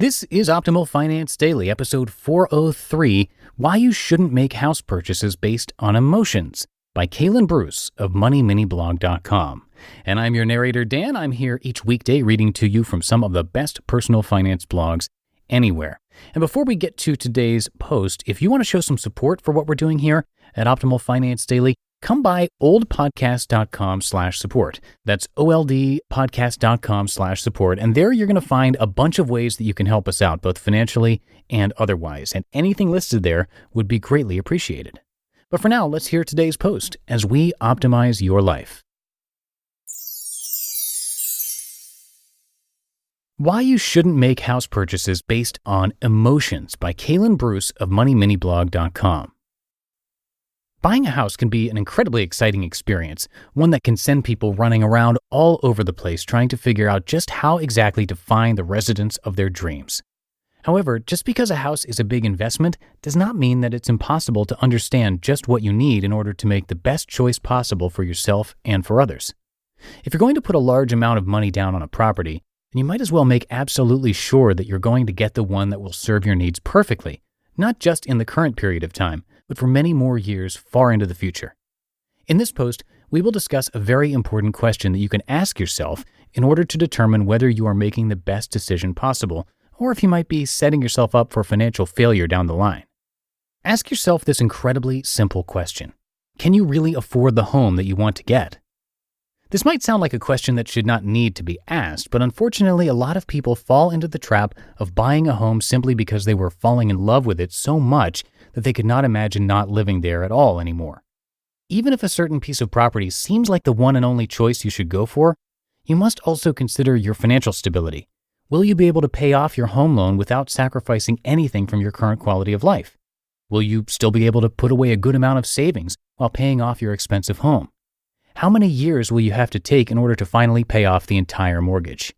This is Optimal Finance Daily, episode 403, Why You Shouldn't Make House Purchases Based on Emotions, by Kalen Bruce of MoneyMiniBlog.com. And I'm your narrator, Dan. I'm here each weekday reading to you from some of the best personal finance blogs anywhere. And before we get to today's post, if you want to show some support for what we're doing here at Optimal Finance Daily, come by oldpodcast.com/support. That's oldpodcast.com/support. And there you're going to find a bunch of ways that you can help us out, both financially and otherwise. And anything listed there would be greatly appreciated. But for now, let's hear today's post as we optimize your life. Why You Shouldn't Make House Purchases Based on Emotions, by Kalen Bruce of MoneyMiniBlog.com. Buying a house can be an incredibly exciting experience, one that can send people running around all over the place trying to figure out just how exactly to find the residence of their dreams. However, just because a house is a big investment does not mean that it's impossible to understand just what you need in order to make the best choice possible for yourself and for others. If you're going to put a large amount of money down on a property, then you might as well make absolutely sure that you're going to get the one that will serve your needs perfectly, not just in the current period of time, but for many more years far into the future. In this post, we will discuss a very important question that you can ask yourself in order to determine whether you are making the best decision possible, or if you might be setting yourself up for financial failure down the line. Ask yourself this incredibly simple question. Can you really afford the home that you want to get? This might sound like a question that should not need to be asked, but unfortunately a lot of people fall into the trap of buying a home simply because they were falling in love with it so much that they could not imagine not living there at all anymore. Even if a certain piece of property seems like the one and only choice you should go for, you must also consider your financial stability. Will you be able to pay off your home loan without sacrificing anything from your current quality of life? Will you still be able to put away a good amount of savings while paying off your expensive home? How many years will you have to take in order to finally pay off the entire mortgage?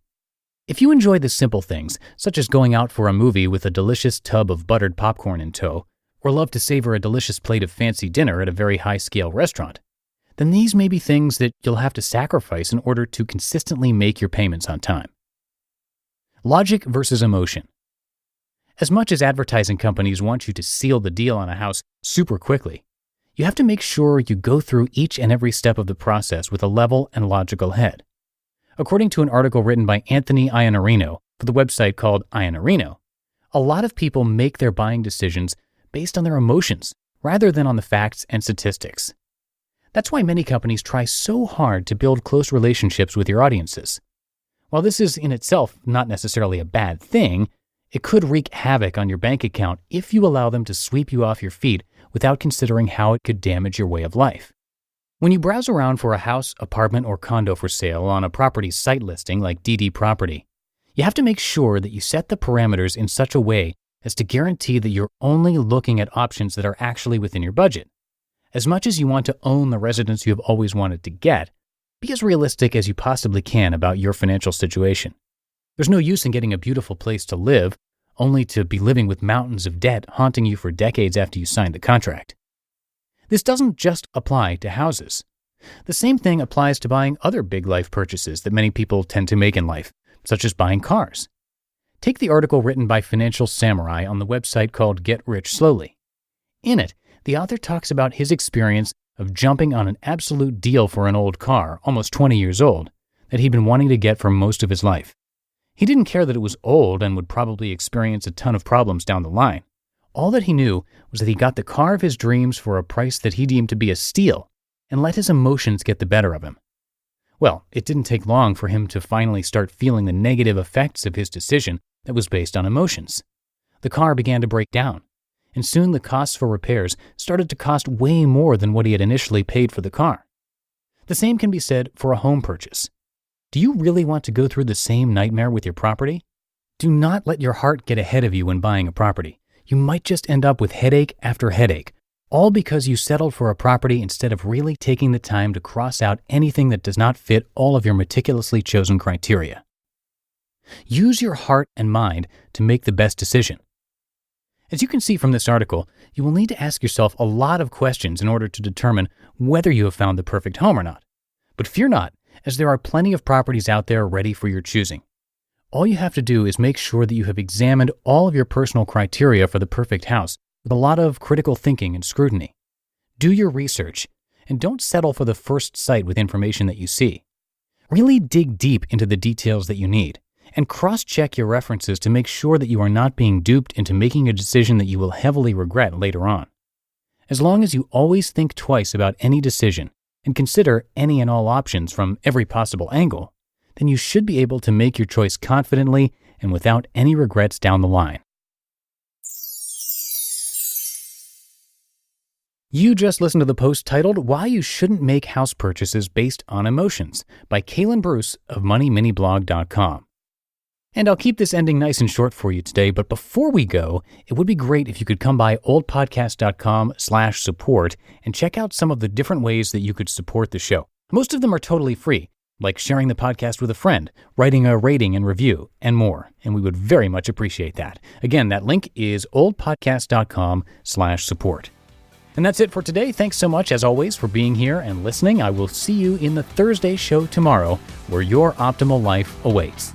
If you enjoy the simple things, such as going out for a movie with a delicious tub of buttered popcorn in tow, or love to savor a delicious plate of fancy dinner at a very high-scale restaurant, then these may be things that you'll have to sacrifice in order to consistently make your payments on time. Logic versus emotion. As much as advertising companies want you to seal the deal on a house super quickly, you have to make sure you go through each and every step of the process with a level and logical head. According to an article written by Anthony Iannarino for the website called Iannarino, a lot of people make their buying decisions based on their emotions rather than on the facts and statistics. That's why many companies try so hard to build close relationships with your audiences. While this is in itself not necessarily a bad thing, it could wreak havoc on your bank account if you allow them to sweep you off your feet without considering how it could damage your way of life. When you browse around for a house, apartment, or condo for sale on a property site listing like DD Property, you have to make sure that you set the parameters in such a way as to guarantee that you're only looking at options that are actually within your budget. As much as you want to own the residence you have always wanted to get, be as realistic as you possibly can about your financial situation. There's no use in getting a beautiful place to live, only to be living with mountains of debt haunting you for decades after you signed the contract. This doesn't just apply to houses. The same thing applies to buying other big life purchases that many people tend to make in life, such as buying cars. Take the article written by Financial Samurai on the website called Get Rich Slowly. In it, the author talks about his experience of jumping on an absolute deal for an old car, almost 20 years old, that he'd been wanting to get for most of his life. He didn't care that it was old and would probably experience a ton of problems down the line. All that he knew was that he got the car of his dreams for a price that he deemed to be a steal and let his emotions get the better of him. Well, it didn't take long for him to finally start feeling the negative effects of his decision that was based on emotions. The car began to break down, and soon the costs for repairs started to cost way more than what he had initially paid for the car. The same can be said for a home purchase. Do you really want to go through the same nightmare with your property? Do not let your heart get ahead of you when buying a property. You might just end up with headache after headache, all because you settled for a property instead of really taking the time to cross out anything that does not fit all of your meticulously chosen criteria. Use your heart and mind to make the best decision. As you can see from this article, you will need to ask yourself a lot of questions in order to determine whether you have found the perfect home or not. But fear not, as there are plenty of properties out there ready for your choosing. all you have to do is make sure that you have examined all of your personal criteria for the perfect house with a lot of critical thinking and scrutiny. Do your research, and don't settle for the first sight with information that you see. Really dig deep into the details that you need, and cross-check your references to make sure that you are not being duped into making a decision that you will heavily regret later on. As long as you always think twice about any decision and consider any and all options from every possible angle, then you should be able to make your choice confidently and without any regrets down the line. You just listened to the post titled Why You Shouldn't Make House Purchases Based on Emotions by Kalen Bruce of MoneyMiniBlog.com. And I'll keep this ending nice and short for you today, but before we go, it would be great if you could come by oldpodcast.com/support and check out some of the different ways that you could support the show. Most of them are totally free, like sharing the podcast with a friend, writing a rating and review, and more, and we would very much appreciate that. Again, that link is oldpodcast.com/support. And that's it for today. Thanks so much, as always, for being here and listening. I will see you in the Thursday show tomorrow, where your optimal life awaits.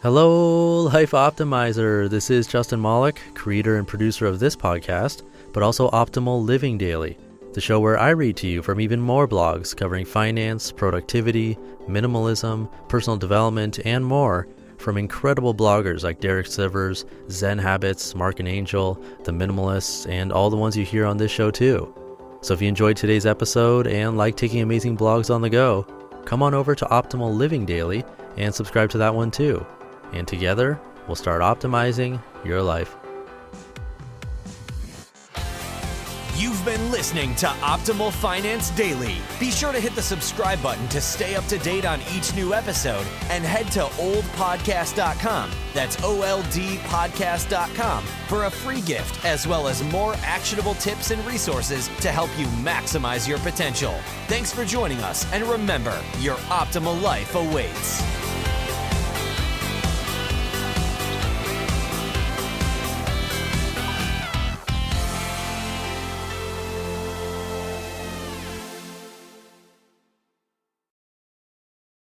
Hello, Life Optimizer. This is Justin Malik, creator and producer of this podcast, but also Optimal Living Daily, the show where I read to you from even more blogs covering finance, productivity, minimalism, personal development, and more from incredible bloggers like Derek Sivers, Zen Habits, Mark and Angel, The Minimalists, and all the ones you hear on this show too. So if you enjoyed today's episode and like taking amazing blogs on the go, come on over to Optimal Living Daily and subscribe to that one too. And together, we'll start optimizing your life. You've been listening to Optimal Finance Daily. Be sure to hit the subscribe button to stay up to date on each new episode and head to oldpodcast.com. That's OLDpodcast.com for a free gift as well as more actionable tips and resources to help you maximize your potential. Thanks for joining us, and remember, your optimal life awaits.